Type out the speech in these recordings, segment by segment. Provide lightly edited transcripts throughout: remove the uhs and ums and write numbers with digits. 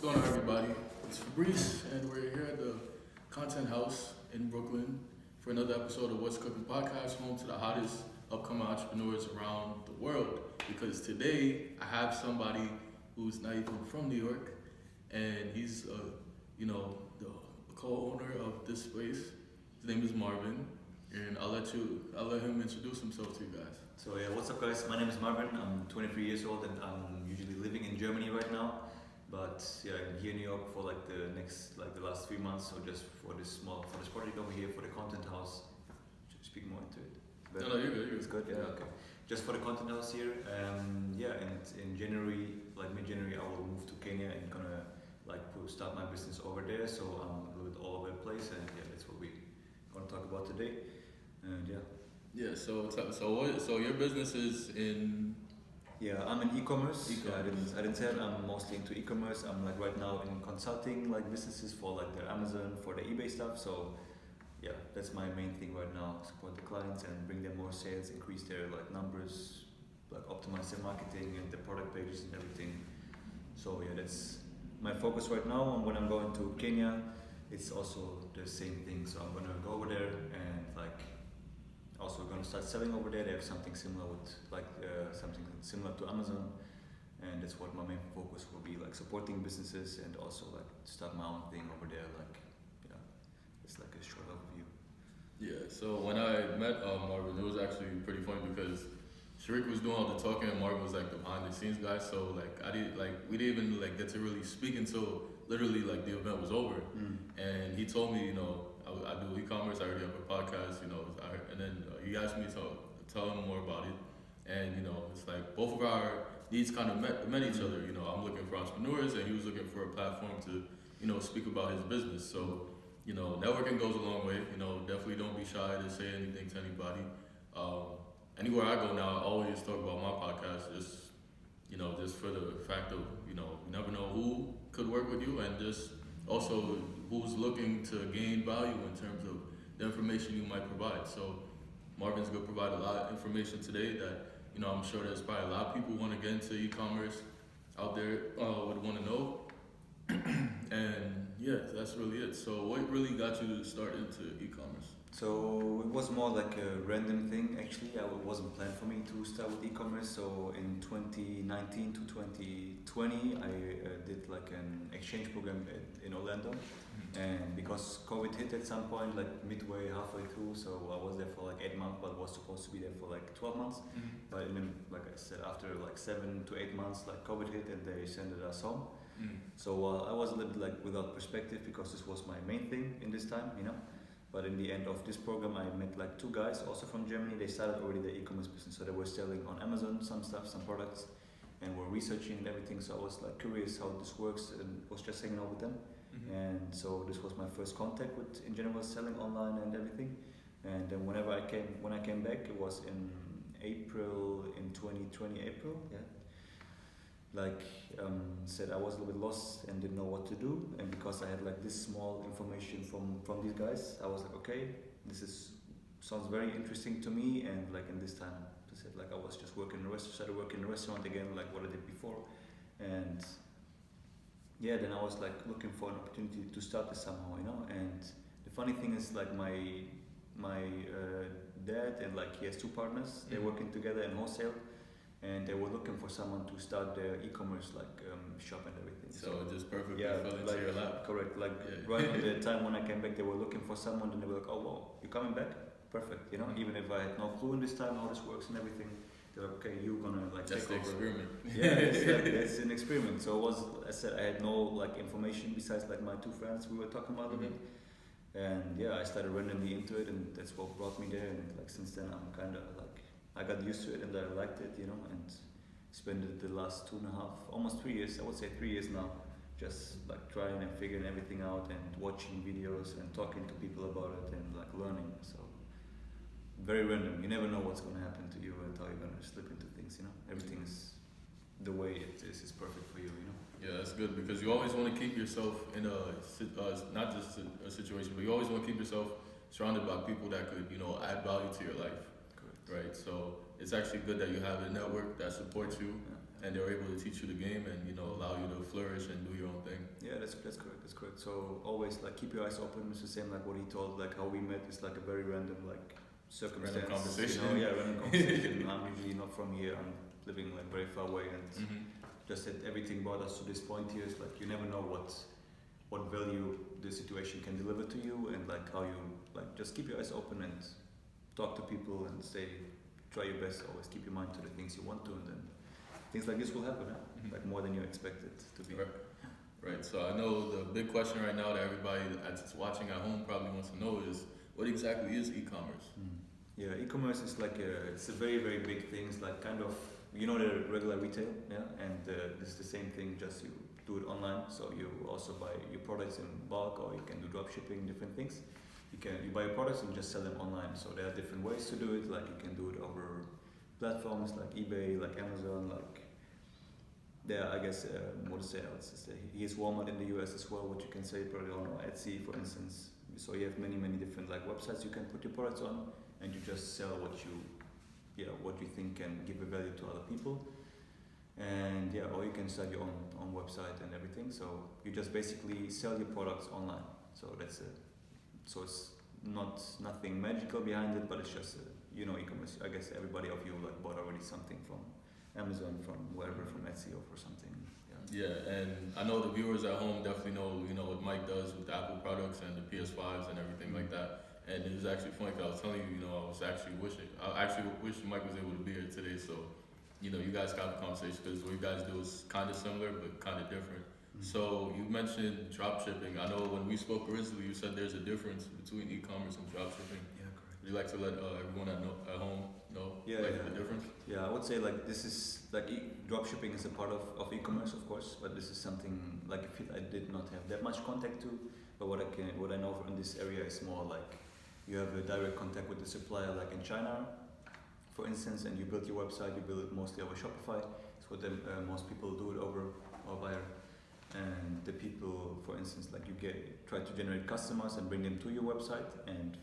going on, everybody? It's Fabrice, and we're here at the Content House in Brooklyn for another episode of What's Cookin podcast, home to the hottest upcoming entrepreneurs around the world. Because today I have somebody who's not even from New York, and he's, the co-owner of this place. His name is Marvin, and I'll let him introduce himself to you guys. So what's up guys? My name is Marvin. I'm 23 years old and I'm usually living in Germany right now. But I'm here in New York for the last 3 months, so just for this project over here for the content house. Should I speak more into it? No, you're good. It's good. Yeah, okay. Just for the content house here. And in January, mid-January, I will move to Kenya and gonna start my business over there. So I'm a little bit all over the place, and that's what we're gonna talk about today. And Yeah. So your business is in. Yeah, I'm in e-commerce. E-commerce. I didn't say it. I'm mostly into e-commerce. I'm right now in consulting businesses for the Amazon, for the eBay stuff. So that's my main thing right now. Support the clients and bring them more sales, increase their numbers, optimize their marketing and the product pages and everything. So that's my focus right now. And when I'm going to Kenya, it's also the same thing. So I'm gonna go over there and also gonna start selling over there. They have something similar with something similar to Amazon, and that's what my main focus will be, supporting businesses and also start my own thing over there. It's a short overview. Yeah. So when I met Marvin, it was actually pretty funny because Sharik was doing all the talking and Marvin was the behind the scenes guy. So we didn't even get to really speak until literally the event was over. And he told me, I do e-commerce. I already have a podcast, and then he asked me to tell him more about it. And it's both of our needs kind of met each other. I'm looking for entrepreneurs, and he was looking for a platform to speak about his business. So networking goes a long way. Definitely don't be shy to say anything to anybody. Anywhere I go now, I always talk about my podcast. Just for the fact of you never know who could work with you, and just also who's looking to gain value in terms of the information you might provide. So Marvin's going to provide a lot of information today that I'm sure there's probably a lot of people who want to get into e-commerce out there would want to know. And that's really it. So what really got you to start into e-commerce? So it was more like a random thing actually. It wasn't planned for me to start with e-commerce. So in 2019 to 2020, I did an exchange program in Orlando. And because COVID hit at some point, midway, halfway through, so I was there for 8 months, but was supposed to be there for 12 months. But then, like I said, after 7 to 8 months, COVID hit and they sent us home. So I was a little bit without perspective because this was my main thing in this time, But in the end of this program, I met 2 guys also from Germany. They started already the e-commerce business, so they were selling on Amazon some stuff, some products, and were researching and everything. So I was curious how this works and was just hanging out with them. And so this was my first contact with, in general, selling online and everything. And then when I came back, it was in April, in 2020 April, said I was a little bit lost and didn't know what to do, and because I had this small information from these guys, I was okay, this sounds very interesting to me. And in this time I said I was just started working in a restaurant again, what I did before. And then I was looking for an opportunity to start this somehow, and the funny thing is my dad and he has 2 partners. They're working together in wholesale, and they were looking for someone to start their e-commerce shop and everything. So it just perfectly fell into your lap. Correct. Right at the time when I came back, they were looking for someone, and they were oh wow, you're coming back? Perfect. Even if I had no clue in this time how this works and everything, they're okay, you're gonna that's take the over. Experiment. It's an experiment. So it was, I said, I had no information besides my 2 friends we were talking about it. And I started randomly into it, and that's what brought me there. And since then I'm kind of I got used to it and I liked it, and spent the last 2.5, almost 3 years, I would say 3 years now, just trying and figuring everything out and watching videos and talking to people about it and learning. So very random. You never know what's going to happen to you and how you're going to slip into things, Everything is the way it is perfect for you, Yeah, that's good, because you always want to keep yourself in not just a situation, but you always want to keep yourself surrounded by people that could, add value to your life. Correct. Right? So it's actually good that you have a network that supports you. and they're able to teach you the game and allow you to flourish and do your own thing. Yeah, that's correct. That's correct. So always like keep your eyes open. It's the same like what he told. Like how we met is like a very random like circumstance. Random conversation. Random conversation. I'm usually not from here. I'm living like very far away, and just that everything brought us to this point here. Is like you never know what value the situation can deliver to you, and like how you like just keep your eyes open and talk to people and try your best. Always keep your mind to the things you want to, and then things like this will happen. Like more than you expect it to be. Right. So I know the big question right now that everybody that's watching at home probably wants to know is what exactly is e-commerce? Yeah, e-commerce is like it's a very very big thing. It's like kind of the regular retail, and this is the same thing. Just you do it online. So you also buy your products in bulk, or you can do drop shipping, different things. You buy your products and just sell them online. So there are different ways to do it. Like you can do it over platforms like eBay, like Amazon, like. There, I guess, what to say else? Here's Walmart in the US as well, what you can say probably on Etsy, for instance. So you have many different like websites you can put your products on, and you just sell what you think can give a value to other people. And or you can start your own website and everything. So you just basically sell your products online. So that's it. So it's nothing magical behind it, but it's just e-commerce. I guess everybody of you like bought already something from Amazon, from wherever, from Etsy or for something. Yeah, and I know the viewers at home definitely know what Mike does with the Apple products and the PS5s and everything like that. And it was actually funny because I was telling you, I actually wish Mike was able to be here today. So, you guys got the conversation because what you guys do is kind of similar but kind of different. So you mentioned drop shipping. I know when we spoke originally, you said there's a difference between e-commerce and drop shipping. Yeah, correct. Would you like to let everyone at home know the difference? Yeah, I would say like this is like drop shipping is a part of e-commerce, of course, but this is something like I did not have that much contact to. But what I know in this area is more like you have a direct contact with the supplier, like in China, for instance, and you build your website. You build it mostly over Shopify. It's what most people do it over or via. And the people, for instance, like you try to generate customers and bring them to your website, and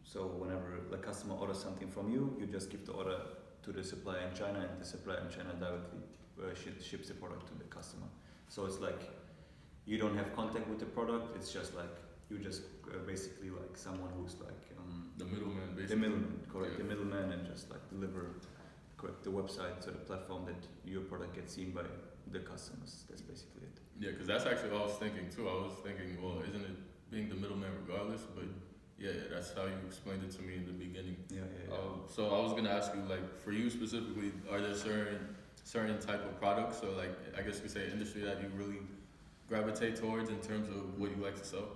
so whenever the customer orders something from you, you just give the order to the supplier in China, and the supplier in China directly ships the product to the customer. So it's like you don't have contact with the product. It's just like you just basically like someone who's like the middleman, basically. The middleman, correct? Yeah. The middleman, and just like deliver the website to the platform that your product gets seen by the customers. That's basically it. Yeah, because that's actually what I was thinking too. I was thinking, well, isn't it being the middleman regardless? But yeah, that's how you explained it to me in the beginning. Yeah. So I was gonna ask you, like, for you specifically, are there certain type of products, or like I guess you could say industry that you really gravitate towards in terms of what you like to sell?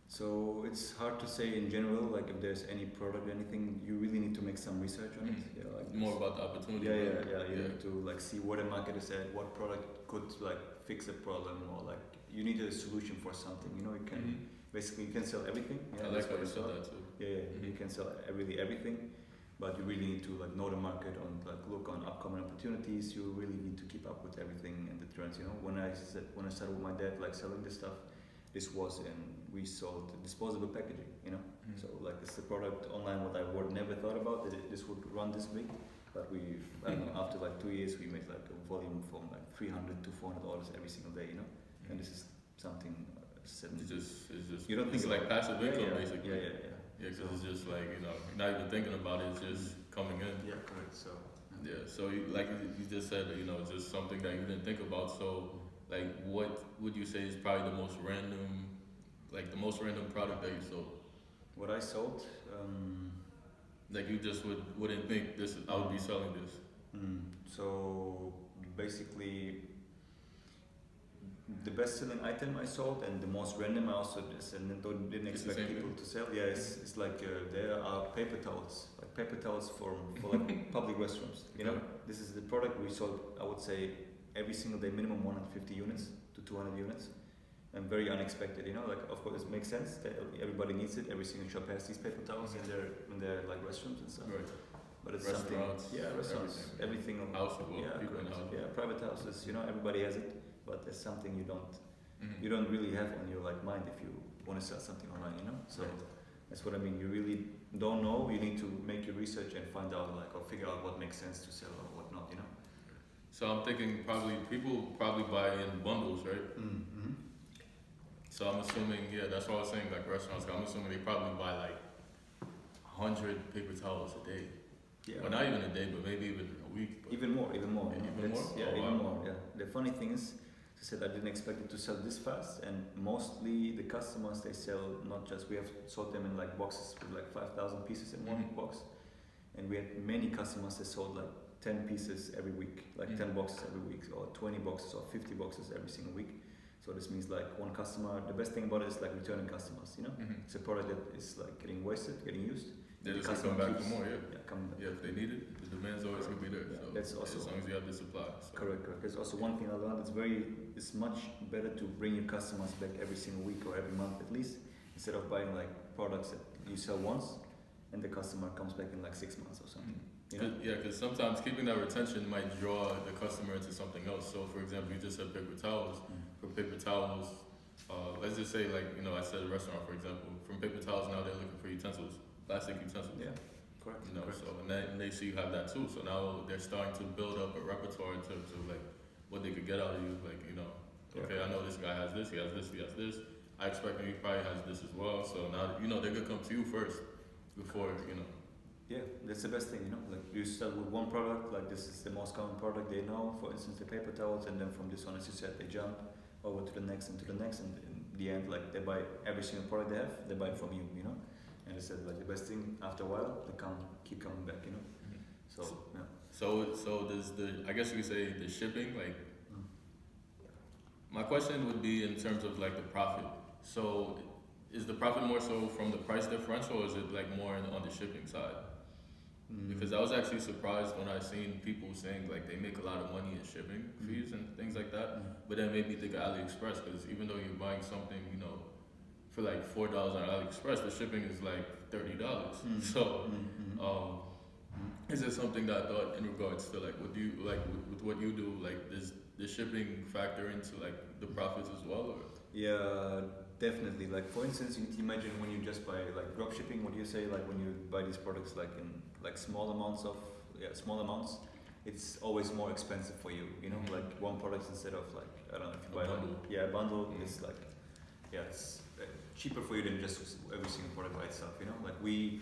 So it's hard to say in general, like if there's any product or anything, you really need to make some research on it. Yeah, like more about the opportunity. You need to like see where the market is at, what product could like fix a problem, or like you need a solution for something. You can basically you can sell everything. I like how you said that too. You can sell really everything, but you really need to like know the market, on like look on upcoming opportunities. You really need to keep up with everything and the trends. When I started with my dad like selling this stuff, this was we sold disposable packaging. So like this is a product online what I would never thought about that this would run this big, but after like 2 years we made like a volume from like 300 to 400 orders every single day. And this is something. It's just you don't think it's like passive income basically. Yeah, because it's just like you're not even thinking about it. It's just coming in. Yeah, correct. So so you just said it's just something that you didn't think about. So like, what would you say is probably the most random product that you sold? What I sold, like you just wouldn't think I would be selling this. So basically, the best-selling item I sold and the most random I also didn't expect people to sell. Yeah, it's like there are paper towels for like public restrooms. This is the product we sold. I would say every single day, minimum 150 units to 200 units, and very unexpected. Like of course it makes sense that everybody needs it. Every single shop has these paper towels in their like restrooms and stuff. Right. But it's restaurants, restaurants, everything. House of people in house. Yeah, private houses. Everybody has it, but it's something you don't really have on your like mind if you want to sell something online. So that's what I mean. You really don't know. You need to make your research and find out or figure out what makes sense to sell or what not. So I'm thinking people probably buy in bundles, right? Mm-hmm. So I'm assuming, yeah, that's what I was saying, like restaurants. I'm assuming they probably buy like 100 paper towels a day. Yeah. Well, not even a day, but maybe even a week. But Even more. yeah, you know, even more? Yeah, Oh, even wow. more. Yeah. The funny thing is, I said I didn't expect it to sell this fast, and mostly the customers they sell not just we have sold them in like boxes with like 5,000 pieces in one Mhm. box, and we had many customers that sold like 10 pieces every week, like Mhm. 10 boxes every week, or 20 boxes or 50 boxes every single week. So this means like one customer. The best thing about it is like returning customers. You know, Mhm. it's a product that is like getting wasted, getting used. They The just come customer back for keeps- more, yeah. Yeah, coming back. Yeah, if they need it, the demand's always gonna be there. Yeah, So that's also- as long as you have the supply. So. Correct. There's also one thing I learned. It's much better to bring your customers back every single week or every month at least, instead of buying like products that you sell once, and the customer comes back in like 6 months or something. You know? Because sometimes keeping that retention might draw the customer into something else. So, for example, you just said paper towels. For paper towels, let's just say, like, I said a restaurant, for example. From paper towels, now they're looking for utensils, plastic utensils. Yeah. Correct. Correct. So, and they see you have that too. So now they're starting to build up a repertoire in terms of, like, what they could get out of you. Like, okay, I know this guy has this, he has this, he has this. I expect him he probably has this as well. So now, they're gonna come to you first before. Yeah, that's the best thing, like you start with one product, like this is the most common product they know, for instance the paper towels, and then from this one, as you said, they jump over to the next and to the next, and in the end, like they buy every single product they have, they buy it from you, and I said like the best thing, after a while, they keep coming back, Mhm. so yeah. So does I guess you could say the shipping, like, my question would be in terms of like the profit. So is the profit more so from the price differential, or is it like more on the shipping side? Because I was actually surprised when I seen people saying like they make a lot of money in shipping fees and things like that. But then made me think of AliExpress, because even though you're buying something, for like $4 on AliExpress, the shipping is like $30. So, is it something that I thought in regards to like what do you like with what you do, like does the shipping factor into like the profits as well, or? Yeah, definitely. Like for instance, you need to imagine when you just buy like drop shipping. What do you say? Like when you buy these products, like in like small amounts, it's always more expensive for you. Like one product instead of like I don't know if you buy bundle. A bundle. It's like it's cheaper for you than just every single product by itself. Like we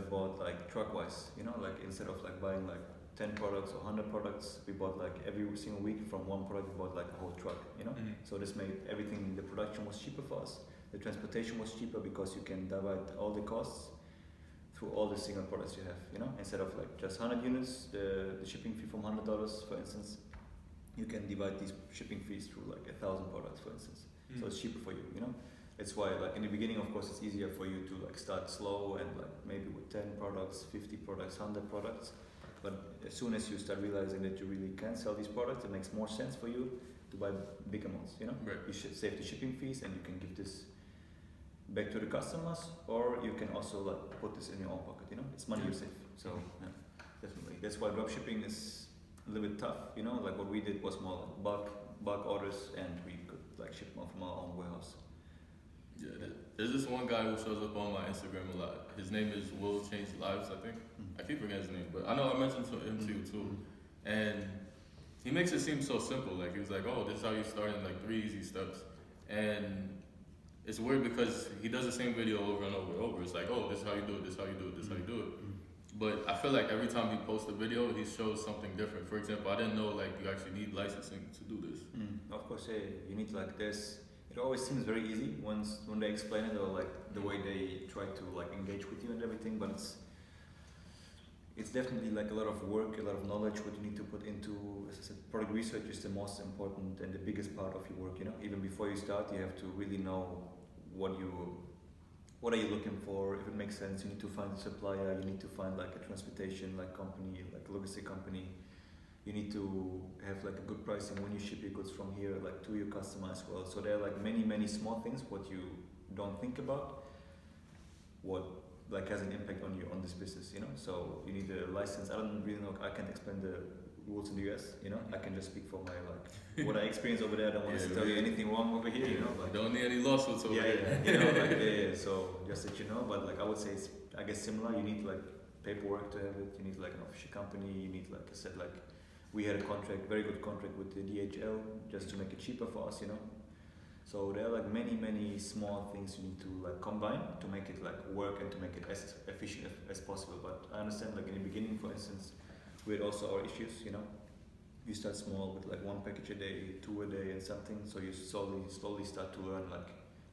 bought like truck wise. Like instead of like buying like 10 products or 100 products, we bought like every single week from one product, we bought like a whole truck, So this made everything, the production was cheaper for us. The transportation was cheaper because you can divide all the costs through all the single products you have, Instead of like just 100 units, the shipping fee from $100, for instance, you can divide these shipping fees through like 1,000 products, for instance. So it's cheaper for you, That's why like in the beginning, of course, it's easier for you to like start slow and like maybe with 10 products, 50 products, 100 products. But as soon as you start realizing that you really can sell these products, it makes more sense for you to buy big amounts, Right. You should save the shipping fees and you can give this back to the customers, or you can also like put this in your own pocket, It's money you save. So yeah, definitely. That's why drop shipping is a little bit tough, Like what we did was more like bulk orders, and we could like ship them from our own warehouse. Yeah, there's this one guy who shows up on my Instagram a lot. His name is Will Change Lives, I think. I keep forgetting his name, but I know I mentioned him to you too. And he makes it seem so simple. Like he was like, "Oh, this is how you start in like 3 easy steps." And it's weird because he does the same video over and over and over. It's like, "Oh, this is how you do it. This is how you do it. This is how you do it." But I feel like every time he posts a video, he shows something different. For example, I didn't know like you actually need licensing to do this. Of course, yeah, you need like this. It always seems very easy when they explain it, or like the way they try to like engage with you and everything. But it's definitely like a lot of work, a lot of knowledge what you need to put into. As I said, product research is the most important and the biggest part of your work. Even before you start, you have to really know what are you looking for. If it makes sense, you need to find a supplier. You need to find like a transportation like company, like logistic company. You need to have like a good pricing when you ship your goods from here like to your customer as well. So there are like many small things what you don't think about, what like has an impact on you on this business, So you need a license. I don't really know. I can't explain the rules in the US, I can just speak for my like what I experienced over there. I don't want to tell you anything wrong over here, Like, you don't need any lawsuits over here. So just that you know, but like I would say it's I guess similar. You need like paperwork to have it. You need like an official company. You need like I said like We had a contract, very good contract with the DHL, just to make it cheaper for us, you know. So there are like many small things you need to like combine to make it like work and to make it as efficient as possible. But I understand, like in the beginning, for instance, we had also our issues, you know. You start small with like one package a day, two a day, and something. So you slowly start to learn like,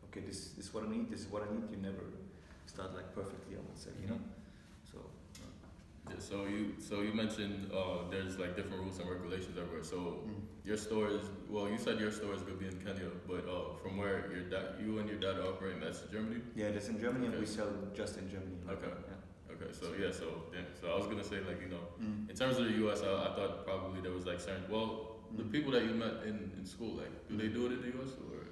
okay, this is what I need. This is what I need. You never start like perfectly, I would say, you know. So. Yeah, so you mentioned there's like different rules and regulations everywhere. So your store is, well, you said your store is gonna be in Kenya, but from where you and your dad are operating, that's Germany. Yeah, that's in Germany, and Okay. we sell just in Germany. Okay. Yeah. Okay, so yeah, so I was gonna say, like, you know, in terms of the U.S., I thought probably there was like certain, well, the people that you met in school, like, do they do it in the U.S. or?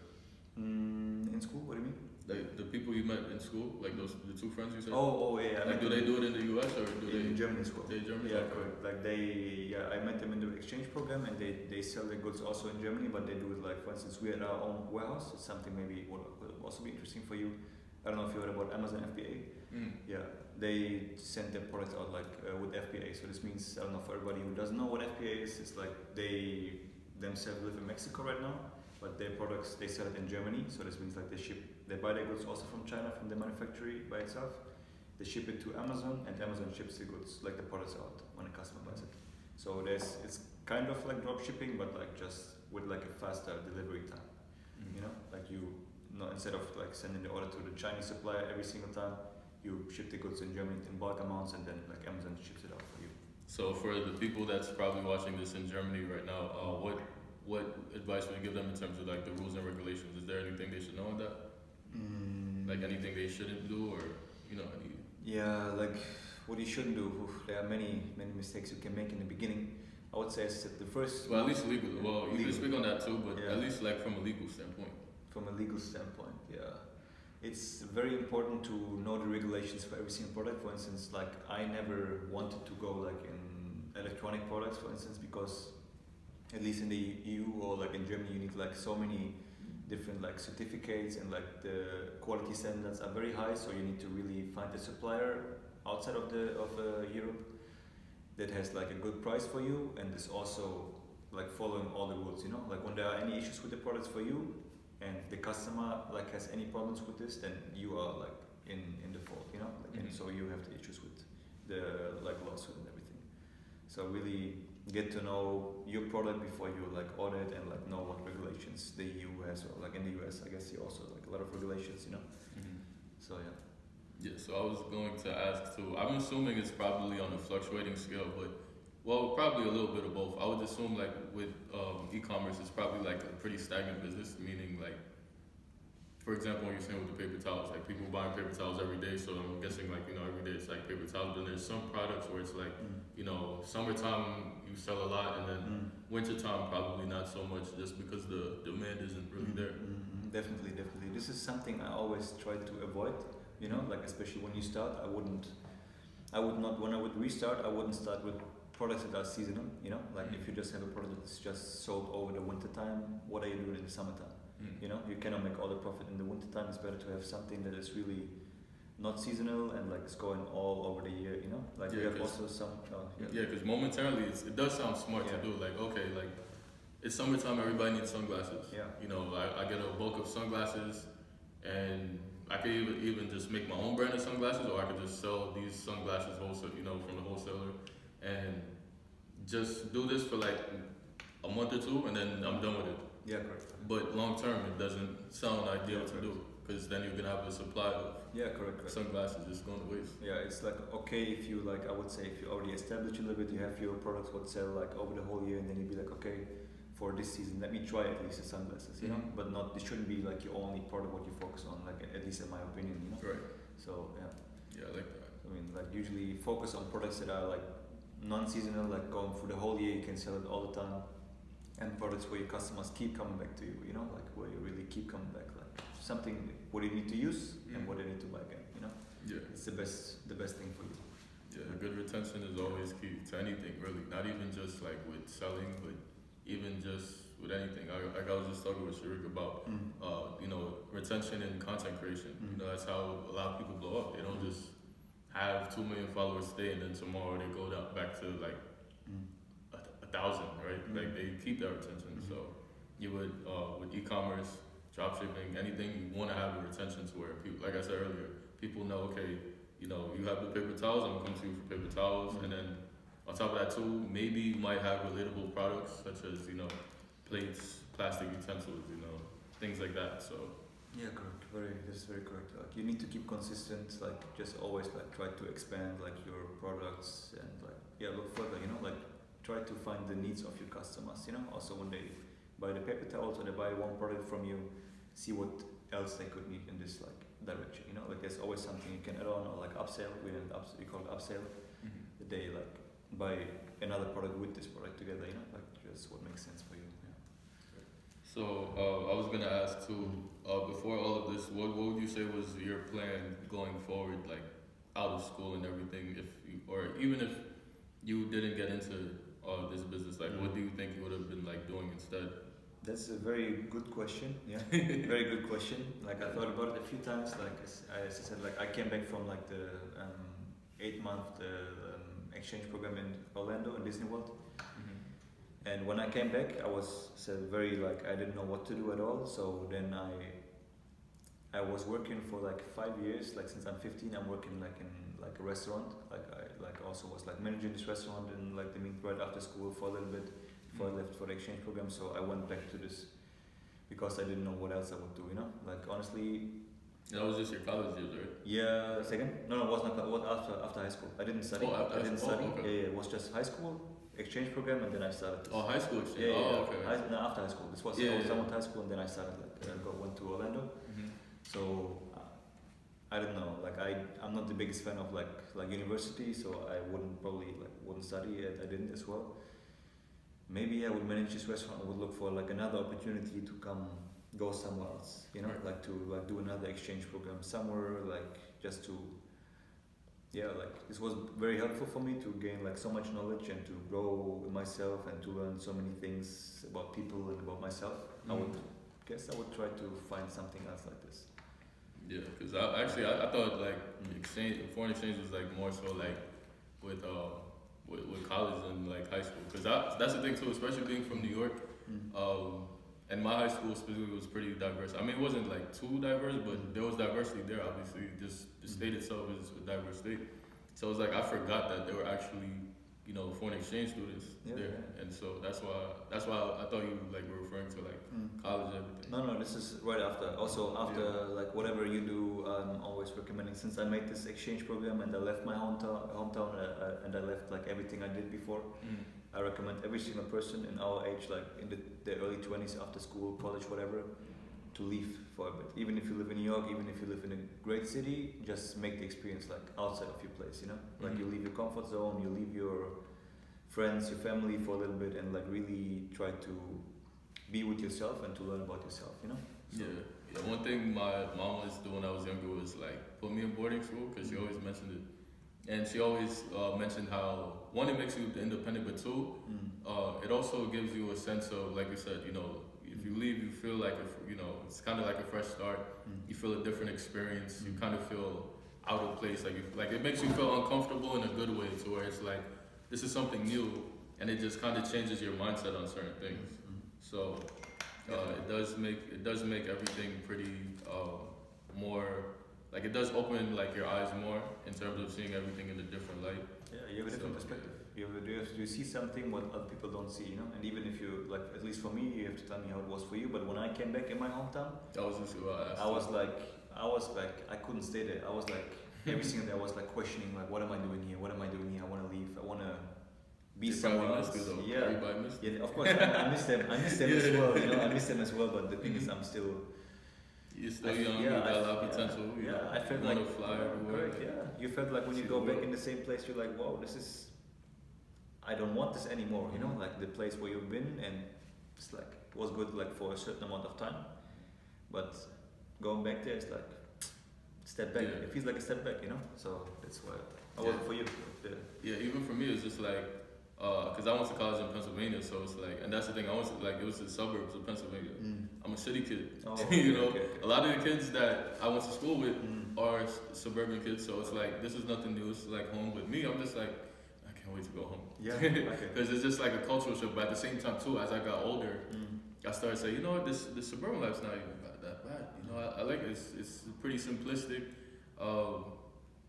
In school, what do you mean? Like the people you met in school, like the two friends you said. Oh yeah. Like, do they do it in the U.S. or do they? In Germany as well. They Germany. Yeah, Okay. correct. Like I met them in the exchange program, and they sell their goods also in Germany, but they do it like, for instance, we had our own warehouse. It's something maybe will also be interesting for you. I don't know if you heard about Amazon FBA. Yeah, they send their products out like with FBA. So this means, I don't know, for everybody who doesn't know what FBA is, it's like they themselves live in Mexico right now, but their products they sell it in Germany. So this means like they buy their goods also from China, from the manufacturer by itself. They ship it to Amazon, and Amazon ships the goods, like the products, out when a customer buys it. So it's kind of like drop shipping, but like just with like a faster delivery time. You know, like instead of like sending the order to the Chinese supplier every single time, you ship the goods in Germany in bulk amounts, and then like Amazon ships it out for you. So for the people that's probably watching this in Germany right now, what advice would you give them in terms of like the rules and regulations? Is there anything they should know on that? Like anything they shouldn't do, or you know, any? Yeah, like what you shouldn't do. There are many mistakes you can make in the beginning. I would say the first. Well, at least legal. Well, you can speak on that too, but Yeah. at least like from a legal standpoint. From a legal standpoint, yeah, it's very important to know the regulations for every single product. For instance, like I never wanted to go like in electronic products, for instance, because at least in the EU or like in Germany, you need like so many different like certificates, and like the quality standards are very high. So you need to really find a supplier outside of Europe that has like a good price for you, and is also like following all the rules. You know, like when there are any issues with the products for you, and the customer like has any problems with this, then you are like in default. You know, like, and so you have the issues with the like lawsuit and everything. So really get to know your product before you like order it, and like know what regulations the EU has, or like in the US, I guess you also like a lot of regulations, you know. So yeah. Yeah, so I was going to ask too. I'm assuming it's probably on a fluctuating scale, but well, probably a little bit of both. I would assume like with e-commerce, it's probably like a pretty stagnant business, meaning like, for example, when you're saying with the paper towels, like people buying paper towels every day, so I'm guessing like, you know, every day it's like paper towels, but there's some products where it's like, you know, summertime you sell a lot, and then wintertime probably not so much, just because the demand isn't really there. Definitely. This is something I always try to avoid, you know, like especially when you start, I would not, when I would restart, I wouldn't start with products that are seasonal, you know, like if you just have a product that's just sold over the winter time, what are you doing in the summertime? You know, you cannot make all the profit in the winter time. It's better to have something that is really not seasonal and like it's going all over the year, you know, like we have also some because momentarily it does sound smart to do, like, okay, like it's summertime, everybody needs sunglasses. You know, I get a bulk of sunglasses, and I could even just make my own brand of sunglasses, or I could just sell these sunglasses wholesale, you know, from the wholesaler, and just do this for like a month or two, and then I'm done with it. Yeah, correct. But long term, it doesn't sound ideal to do, because then you're gonna have a supply of correct. sunglasses just going to waste. Yeah, it's like okay if you like, I would say if you already established a little bit, you have your products what sell like over the whole year, and then you'd be like, okay, for this season, let me try at least the sunglasses, you know. But not, this shouldn't be like your only part of what you focus on, like at least in my opinion, you know. Right. So Yeah, I like that. I mean, like usually focus on products that are like non-seasonal, like going through the whole year, you can sell it all the time, and products where your customers keep coming back to you, you know, like where you really keep coming back, like something what you need to use and what they need to buy again, you know. Yeah. It's the best thing for you. Yeah, good retention is always key to anything, really. Not even just like with selling, but even just with anything. I was just talking with Sharik about, you know, retention and content creation. You know, that's how a lot of people blow up. They don't just have 2 million followers today, and then tomorrow they go down back to like 1,000 1,000, right? Like they keep that retention. So you would with e-commerce, drop shipping, anything, you want to have a retention to where people, like I said earlier, people know, okay, you know, you have the paper towels, I'm gonna come to you for paper towels, and then on top of that too, maybe you might have relatable products such as, you know, plates, plastic utensils, you know, things like that. So Yeah, correct. This is very correct. Like you need to keep consistent. Like just always like try to expand like your products and like look further. You know, like try to find the needs of your customers. You know, also when they buy the paper towels or they buy one product from you, see what else they could need in this like direction. You know, like there's always something you can add on or like upsell. We call it upsell. That they like buy another product with this product together. You know, like just what makes sense for you. Yeah. So I was gonna ask too. Before all of this, what would you say was your plan going forward, like out of school and everything? If you, or even if you didn't get into this business, like what do you think you would have been like doing instead? That's a very good question. Yeah, very good question. Like I thought about it a few times. Like as I said, like I came back from like the 8-month exchange program in Orlando in Disney World. And when I came back, I was very like I didn't know what to do at all. So then I was working for like 5 years. Like since I'm 15, I'm working like in like a restaurant. Like I like also was like managing this restaurant and like the meet right after school for a little bit before I left for the exchange program. So I went back to this because I didn't know what else I would do. You know, like honestly. That was just your college years, right? Yeah, second. No, it was not. What after high school? I didn't study. Oh, after I didn't high school? study. Oh, okay. Yeah, it was just high school exchange program, and then I started. This. Oh, high school exchange. Yeah, Oh, okay. No, after high school. This was I was done with high school, and then I started went to Orlando. So I don't know. Like I'm not the biggest fan of like university, so I wouldn't study it. I didn't as well. Maybe I would manage this restaurant. I would look for like another opportunity to go somewhere else. You know, like to like do another exchange program somewhere, like just to. Yeah, like this was very helpful for me to gain like so much knowledge and to grow myself and to learn so many things about people and about myself. I would try to find something else like this. Yeah, because I thought like foreign exchange was like more so like with college and like high school, because that's the thing too, especially being from New York. And my high school specifically was pretty diverse. I mean, it wasn't like too diverse, but there was diversity there. Obviously, just the state itself is a diverse state. So it's like I forgot that there were actually, you know, foreign exchange students there, and so that's why I thought you like were referring to like college and everything. No, this is right after. Also after like whatever you do, I'm always recommending. Since I made this exchange program and I left my hometown and I left like everything I did before. I recommend every single person in our age, like in the early 20s, after school, college, whatever, to leave for a bit. Even if you live in New York, even if you live in a great city, just make the experience like outside of your place, you know? Like you leave your comfort zone, you leave your friends, your family for a little bit, and like really try to be with yourself and to learn about yourself, you know? So, yeah. One thing my mom was doing when I was younger was like put me in boarding school, because she always mentioned it. And she always mentioned how, one, it makes you independent, but two, it also gives you a sense of, like you said, you know, if you leave, you feel like, you know, it's kind of like a fresh start. You feel a different experience. You kind of feel out of place. Like it makes you feel uncomfortable in a good way, to where it's like, this is something new, and it just kind of changes your mindset on certain things. So it does make everything pretty more. Like it does open like your eyes more in terms of seeing everything in a different light. Yeah, you have a different perspective. You see something what other people don't see, you know. And even if you like, at least for me, you have to tell me how it was for you. But when I came back in my hometown, that was just what I asked. I was like, I couldn't stay there. I was like, every single day, I was like questioning, like, what am I doing here? What am I doing here? I want to leave. I want to be somewhere else. Everybody missed yeah, of course, I miss them. I miss them as well. You know, I miss them as well. But the thing is, I'm still. You're still young, you got a lot of potential. I felt like want to fly everywhere. Correct, yeah. You felt like when you go back in the same place, you're like, wow, I don't want this anymore, you know, like the place where you've been, and it's like, it was good like for a certain amount of time, but going back there, it's like, step back. It feels like a step back, you know, so that's why I was for you. Yeah, even for me, it's just like, because I went to college in Pennsylvania, so it's like, and that's the thing, I went to, like, it was the suburbs of Pennsylvania. I'm a city kid, you know. Okay. A lot of the kids that I went to school with are suburban kids, so it's like, this is nothing new, it's like home. With me, I'm just like, I can't wait to go home. Yeah. Okay. Because it's just like a cultural shift. But at the same time too, as I got older, I started saying, you know what, this suburban life's not even that bad. You know, I like it. It's pretty simplistic.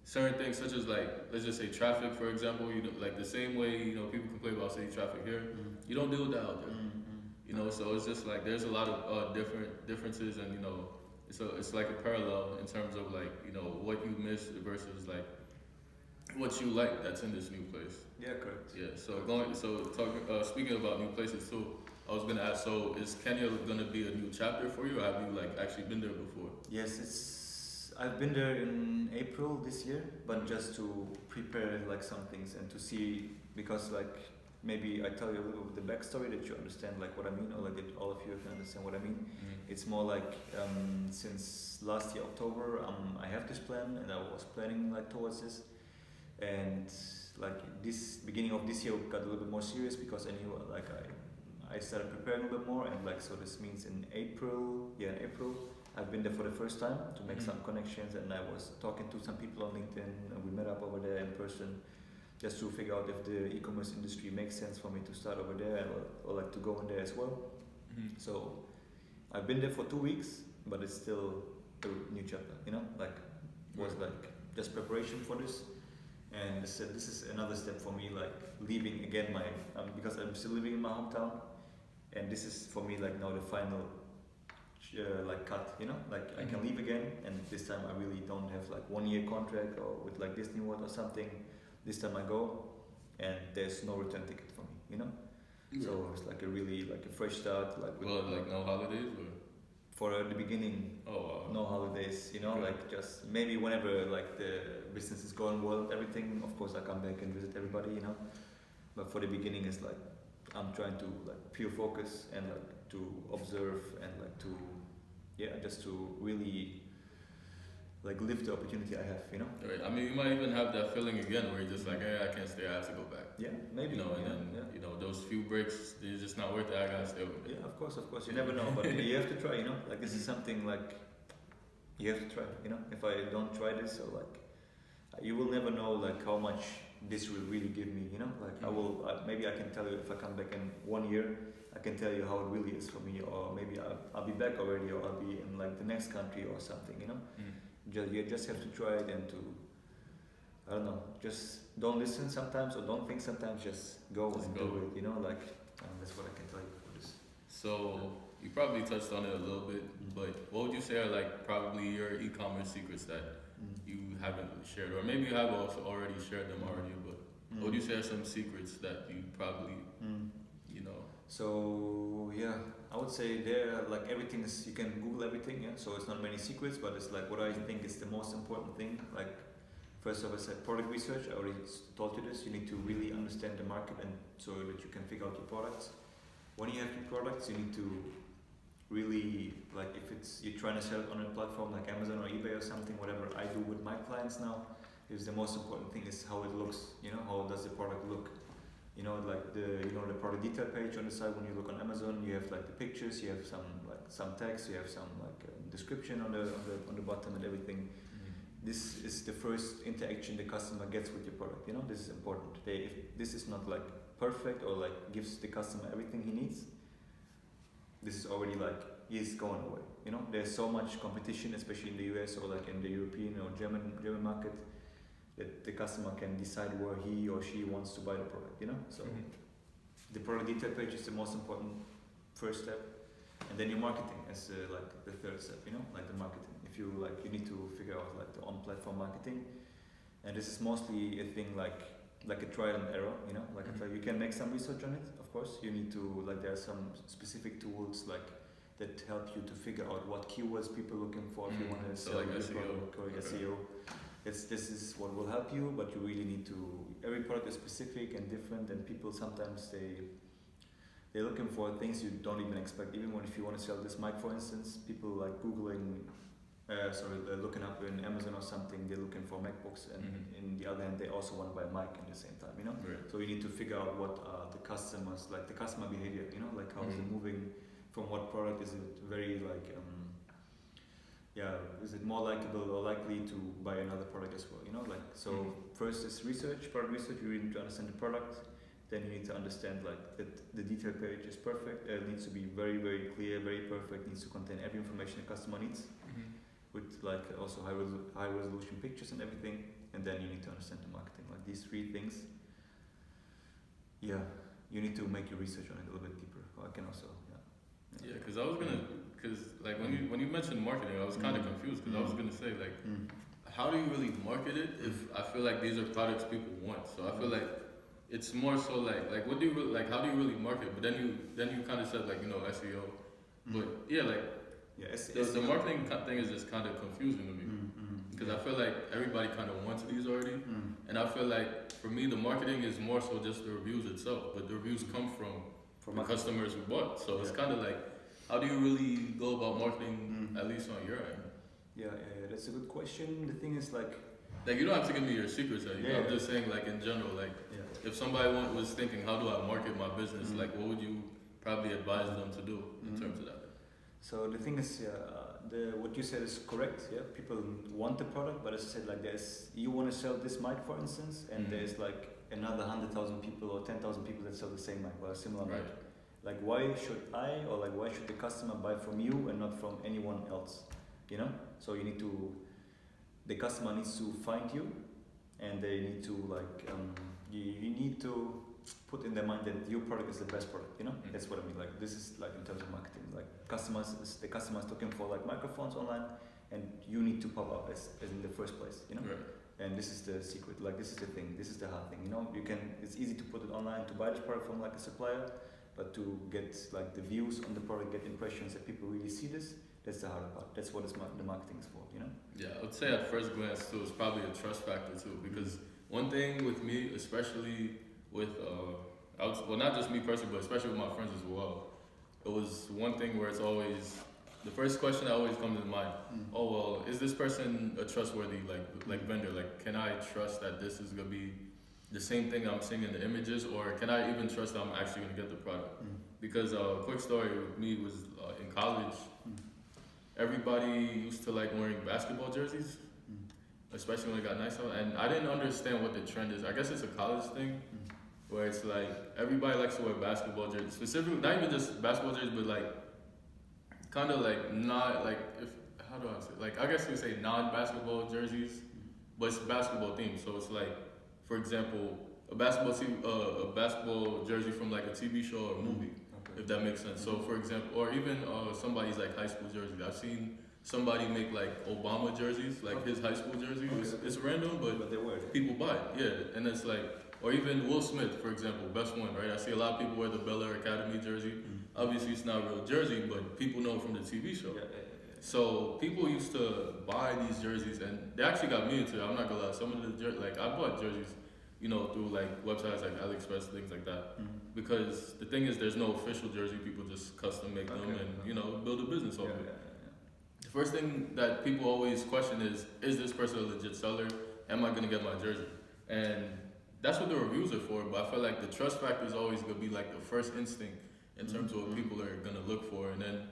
Certain things such as like, let's just say traffic, for example. You don't, like the same way, you know, people complain about city traffic here. You don't deal with that out there. You know, so it's just like there's a lot of differences, and you know, it's like a parallel in terms of like, you know, what you miss versus like what you like that's in this new place. Yeah, correct. Yeah. Speaking about new places too, I was gonna ask. So is Kenya gonna be a new chapter for you, or have you like actually been there before? Yes, I've been there in April this year, but just to prepare like some things and to see, because like maybe I tell you a little bit the backstory that you understand like what I mean, or like that all of you can understand what I mean. It's more like since last year October, I have this plan and I was planning like towards this, and like this beginning of this year got a little bit more serious because I knew like I started preparing a little bit more, and like so this means in April I've been there for the first time to make some connections, and I was talking to some people on LinkedIn, and we met up over there in person just to figure out if the e-commerce industry makes sense for me to start over there or like to go in there as well. So I've been there for 2 weeks, but it's still a new chapter, you know, like was like just preparation for this. And I said this is another step for me, like leaving again my because I'm still living in my hometown, and this is for me like now the final like cut, you know, like I can leave again, and this time I really don't have like 1 year contract or with like Disney World or something. This time I go, and there's no return ticket for me, you know. So it's like a really like a fresh start, like with like no holidays or for the beginning. No holidays, you know, like just maybe whenever like the business is going well, everything. Of course, I come back and visit everybody, you know. But for the beginning, it's like I'm trying to like pure focus and like to observe and like to just to really like live the opportunity I have, you know. Right. I mean, you might even have that feeling again where you're just like, hey, I can't stay, I have to go back. Yeah, maybe. You know, and then you know those few breaks, they're just not worth it. I gotta stay with it. Yeah, of course. You never know, but you have to try. You know, like this is something like you have to try. You know, if I don't try this, or like you will never know like how much this will really give me. You know, like I will maybe I can tell you if I come back in 1 year, I can tell you how it really is for me, or maybe I'll be back already, or I'll be in like the next country or something. You know. You just have to try it and to, I don't know, just don't listen sometimes or don't think sometimes, just go and do it, you know, like that's what I can tell you for this. So you probably touched on it a little bit, but what would you say are like probably your e-commerce secrets that you haven't shared, or maybe you have also already shared them already, but what would you say are some secrets that you probably, you know? So yeah, I would say there like everything is, you can Google everything, yeah. So it's not many secrets, but it's like what I think is the most important thing. Like first of all, I said product research. I already told you this. You need to really understand the market, and so that you can figure out your products. When you have your products, you need to really like if it's you're trying to sell it on a platform like Amazon or eBay or something. Whatever I do with my clients now is the most important thing is how it looks. You know, how does the product look? You know, like the product detail page on the side. When you look on Amazon, you have like the pictures, you have some text, you have some like description on the bottom and everything. This is the first interaction the customer gets with your product. You know, this is important. If this is not like perfect or like gives the customer everything he needs, this is already like he's going away. You know, there's so much competition, especially in the US or like in the European or German market, that the customer can decide where he or she wants to buy the product, you know? So the product detail page is the most important first step, and then your marketing as like the third step, you know, like the marketing. If you like, you need to figure out like the on-platform marketing, and this is mostly a thing like a trial and error, you know, like I tell you can make some research on it, of course. You need to like there are some specific tools like that help you to figure out what keywords people are looking for if you want to sell like your SEO. product or SEO. This is what will help you, but you really need to. Every product is specific and different, and people sometimes they're looking for things you don't even expect. Even if you want to sell this mic, for instance, people like googling, they're looking up in Amazon or something. They're looking for MacBooks, and in the other hand, they also want to buy a mic at the same time. You know, so you need to figure out what are the customers like, the customer behavior. You know, like how is it moving from what product is it very like is it more likable or likely to buy another product as well? You know, like so. First is research, product research. You need to understand the product. Then you need to understand like that the detail page is perfect. It needs to be very very clear, very perfect. Needs to contain every information the customer needs, with like also high resolution pictures and everything. And then you need to understand the marketing. Like these three things. Yeah, you need to make your research on it a little bit deeper. I can also Yeah, because like when you mentioned marketing, I was kind of confused because I was gonna say like, how do you really market it if I feel like these are products people want? So I feel like it's more so like what do you like? How do you really market? But then you kind of said like SEO, but the marketing thing is just kind of confusing to me because I feel like everybody kind of wants these already, and I feel like for me the marketing is more so just the reviews itself, but the reviews come from the customers who bought. So it's kind of like, how do you really go about marketing at least on your end? Yeah, that's a good question. The thing is like you don't have to give me your secrets. I'm just saying like in general, like if somebody was thinking, how do I market my business? Like what would you probably advise them to do in terms of that? So the thing is, what you said is correct. Yeah, people want the product, but as I said, like you want to sell this mic, for instance, and there's like another 100,000 people or 10,000 people that sell the same mic or a similar mic. Like why should why should the customer buy from you and not from anyone else? You know, so the customer needs to find you, and they need to you need to put in their mind that your product is the best product. You know, that's what I mean. Like this is like in terms of marketing. Like the customers looking for like microphones online, and you need to pop up as in the first place. You know. And this is the secret. Like this is the thing. This is the hard thing. You know, it's easy to put it online to buy this product from like a supplier, but to get like the views on the product, get impressions that people really see this. That's the harder part. That's what the marketing is for. You know. Yeah, I would say at first glance too, it's probably a trust factor too, because one thing with me, especially with not just me personally, but especially with my friends as well, it was one thing where it's always the first question that always comes to mind. Oh well, is this person a trustworthy like vendor? Like, can I trust that this is gonna be the same thing I'm seeing in the images, or can I even trust that I'm actually gonna get the product? Because quick story with me was in college, everybody used to like wearing basketball jerseys, especially when it got nice out, and I didn't understand what the trend is. I guess it's a college thing. Where it's like everybody likes to wear basketball jerseys, specifically not even just basketball jerseys, but like kind of like not like how do I say, like I guess you say non-basketball jerseys, but it's basketball themed. So it's like, for example, a basketball jersey from like a TV show or a movie, if that makes sense. So for example, or even somebody's like high school jersey. I've seen somebody make like Obama jerseys, like his high school jersey. It's random, but people buy it. Yeah, and it's like. Or even Will Smith, for example, best one, right? I see a lot of people wear the Bel Air Academy jersey. Obviously, it's not a real jersey, but people know it from the TV show. So people used to buy these jerseys, and they actually got me into it. I'm not gonna lie. Some of the I bought jerseys, through like websites like AliExpress, things like that. Because the thing is, there's no official jersey. People just custom make them and build a business off it. The first thing that people always question is this person a legit seller? Am I gonna get my jersey? And that's what the reviews are for, but I feel like the trust factor is always going to be like the first instinct in terms of what people are going to look for. And then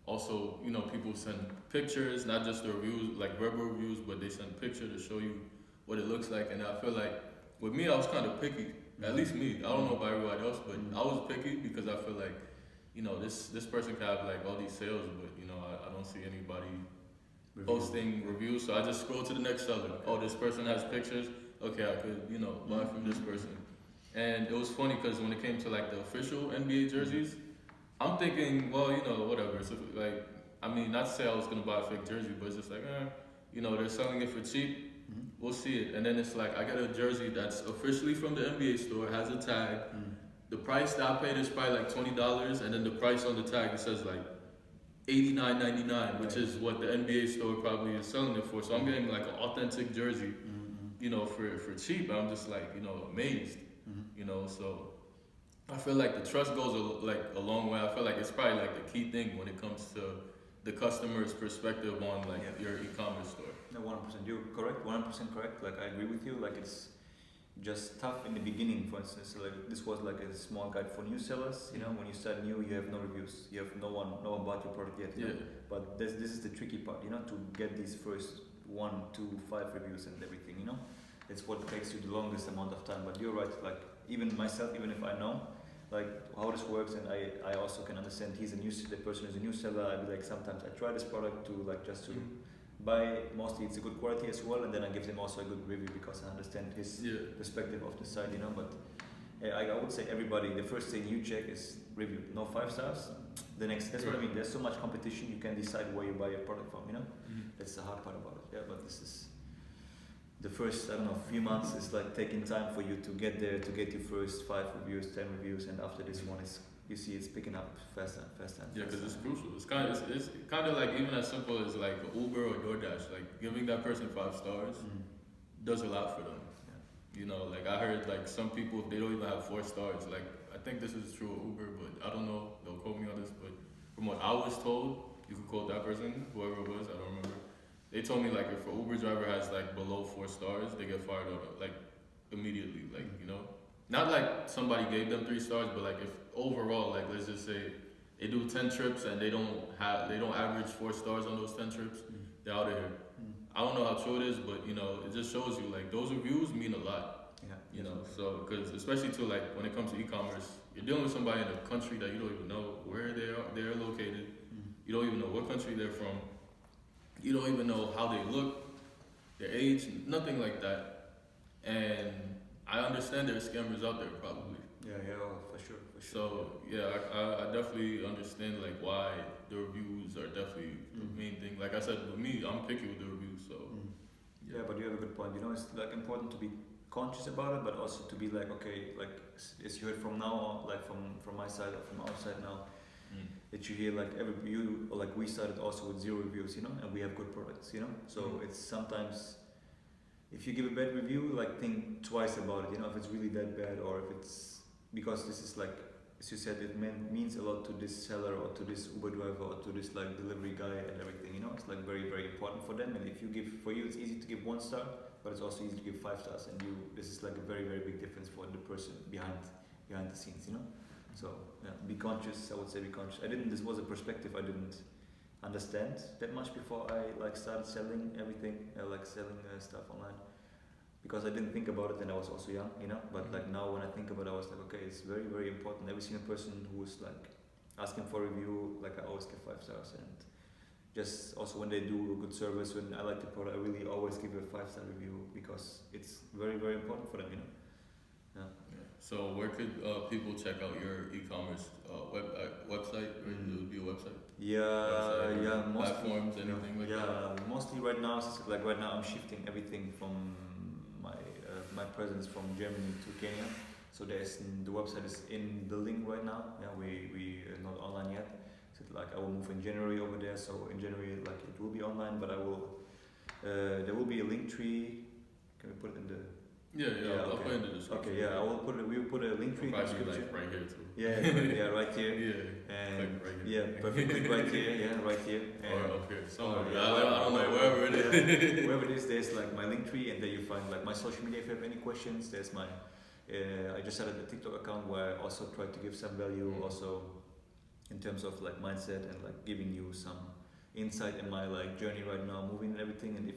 also, people send pictures, not just the reviews, like verbal reviews, but they send pictures to show you what it looks like. And I feel like with me, I was kind of picky, at least me. I don't know about everybody else, but I was picky because I feel like, this person can have like all these sales, but I don't see anybody posting reviews. So I just scroll to the next seller. Oh, this person has pictures. Okay, I could, buy from this person. And it was funny because when it came to like the official NBA jerseys, I'm thinking, well, whatever. So like, I mean, not to say I was gonna buy a fake jersey, but it's just like, they're selling it for cheap. We'll see it. And then it's like, I got a jersey that's officially from the NBA store, has a tag. The price that I paid is probably like $20, and then the price on the tag, it says like $89.99, which is what the NBA store probably is selling it for. So I'm getting like an authentic jersey. For cheap, I'm just like, amazed, so I feel like the trust goes a long way. I feel like it's probably like the key thing when it comes to the customer's perspective on your e-commerce store. No, 100%. You're correct, 100% correct. Like I agree with you. Like just tough in the beginning. For instance, like this was like a small guide for new sellers. You know, when you start new, you have no reviews, you have no one bought your product yet. You know? But this is the tricky part. You know, to get these first 1, 2, 5 reviews and everything. You know, it's what takes you the longest amount of time. But you're right. Like even myself, even if I know like how this works, and I also can understand the person is a new seller. I be like, sometimes I try this product to like just to buy. Mostly it's a good quality as well, and then I give them also a good review because I understand his perspective of the site, you know. But I would say everybody, the first thing you check is review. No 5 stars. The next, that's what I mean. There's so much competition, you can decide where you buy your product from, you know. That's the hard part about it. Yeah, but this is the first, I don't know, few months is like taking time for you to get there, to get your first 5 reviews, 10 reviews, and after this one is, you see it's picking up faster and faster. Yeah, because it's crucial. It's kind of like even as simple as like Uber or DoorDash. Like giving that person 5 stars does a lot for them. Yeah. You know, like I heard like some people, if they don't even have 4 stars, like I think this is true of Uber, but I don't know. Don't quote me on this, but from what I was told, you could quote that person, whoever it was, I don't remember. They told me like if an Uber driver has like below 4 stars, they get fired out like immediately. Like, you know, not like somebody gave them 3 stars, but like if overall, like let's just say they do 10 trips and they don't average 4 stars on those 10 trips, they're out of here. I don't know how true it is, but you know, it just shows you like those reviews mean a lot. Yeah. You know, so because especially to like when it comes to e-commerce, you're dealing with somebody in a country that you don't even know where they're located. You don't even know what country they're from. You don't even know how they look, their age, nothing like that. And I understand there are scammers out there probably. Yeah, for sure. So yeah, I definitely understand like why the reviews are definitely the main thing. Like I said, with me, I'm picky with the reviews. So yeah, but you have a good point. You know, it's like important to be conscious about it, but also to be like, okay, like as you heard from now on, like from my side or from our side now, that you hear like every review, or like we started also with 0 reviews, you know, and we have good products, you know. So it's sometimes if you give a bad review, like think twice about it, you know, if it's really that bad, or if it's because this is like, as you said, it means a lot to this seller or to this Uber driver or to this like delivery guy and everything, you know. It's like very, very important for them. And if you give, for you it's easy to give 1 star, but it's also easy to give 5 stars, and this is like a very, very big difference for the person behind the scenes, you know. So yeah, be conscious. I would say be conscious. This was a perspective I didn't understand that much before I like started selling everything, like selling stuff online, because I didn't think about it and I was also young, you know. But like now when I think about it, I was like, okay, it's very, very important. Every single person who is like asking for a review, like I always give 5 stars, and just also when they do a good service, when I like the product, I really always give a 5-star review because it's very, very important for them, you know. Yeah. So where could people check out your e-commerce website? Or it would be a website? Yeah, mostly, platforms, anything like that? Yeah, mostly right now, I'm shifting everything from my presence from Germany to Kenya. So the website is in building right now. Yeah, we are not online yet. So like I will move in January over there. So in January, like it will be online, but I will. There will be a link tree. Can we put it in the? Yeah, I'll put it in the description. Okay, yeah, we will put a link tree in the description. Like right here too. Yeah, right here. And right here. Yeah, perfect. Click right here. Yeah, right here. And or up here. Somewhere. I don't know, wherever it is. Wherever it is, there's like my link tree, and there you find like my social media. If you have any questions, there's my. I just started a TikTok account where I also try to give some value, also in terms of like mindset and like giving you some insight in my like journey right now, moving and everything. And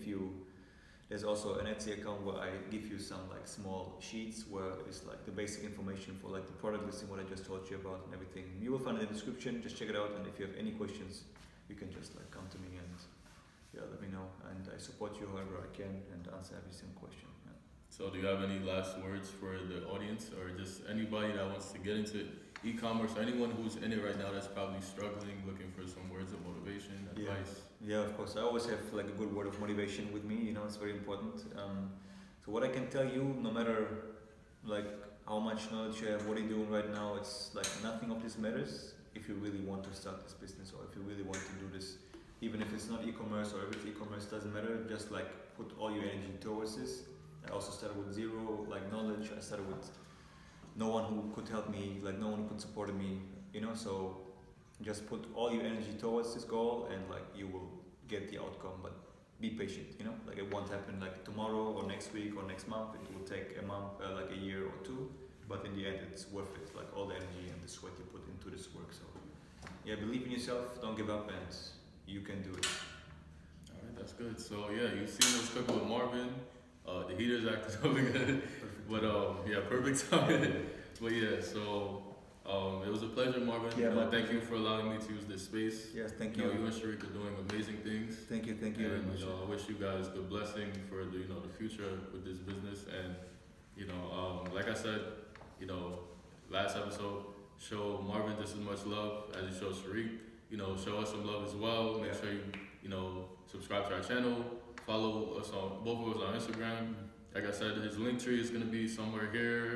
there's also an Etsy account where I give you some like small sheets where it's like the basic information for like the product listing, what I just told you about and everything. You will find it in the description, just check it out, and if you have any questions, you can just like come to me and let me know, and I support you however I can and answer every single question. Yeah. So do you have any last words for the audience, or just anybody that wants to get into e-commerce, or anyone who's in it right now that's probably struggling, looking for some words of motivation, advice? Yeah, of course. I always have like a good word of motivation with me, you know, it's very important. So what I can tell you, no matter like how much knowledge you have, what you're doing right now, it's like nothing of this matters if you really want to start this business, or if you really want to do this. Even if it's not e-commerce or if it's e-commerce, doesn't matter, just like put all your energy towards this. I also started with 0 like knowledge. I started with no one who could help me, like no one who could support me, you know, so just put all your energy towards this goal, and like you will get the outcome. But be patient. You know, like it won't happen like tomorrow or next week or next month. It will take a month, like a year or two, but in the end, it's worth it. Like all the energy and the sweat you put into this work. So yeah, believe in yourself. Don't give up, and you can do it. All right, that's good. So yeah, you've seen us cooking with Marvin. The heater's acting over good, but yeah, perfect timing. But yeah, so it was a pleasure, Marvin. Yeah, thank you for allowing me to use this space. Yes, thank You you. know, you and Sharik are doing amazing things. Thank you very And much. I wish you guys good blessing for the the future with this business. And like I said, last episode, show Marvin just as much love as you show Sharik. Show us some love as well. Make sure you subscribe to our channel. Follow us on both of us on Instagram. Like I said, his link tree is gonna be somewhere here,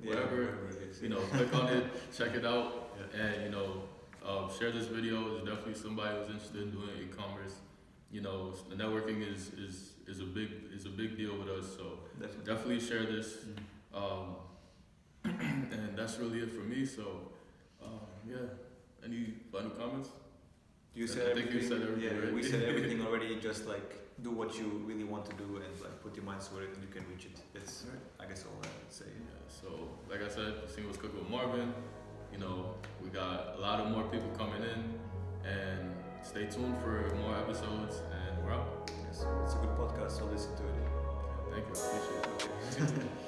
wherever. it is. Click on it, check it out, and share this video. There's definitely somebody who's interested in doing e-commerce. The networking is a big deal with us. So definitely share this. And that's really it for me. So any final comments? You said I think you said everything. Yeah, right? we said everything already. Just like do what you really want to do and like put your mind to it, and you can reach it. It's I guess all I would say. Yeah, so like I said, the single was cooked with Marvin. We got a lot of more people coming in, and stay tuned for more episodes. And we're out. Yes, it's a good podcast, so listen to it. Thank you. Appreciate it.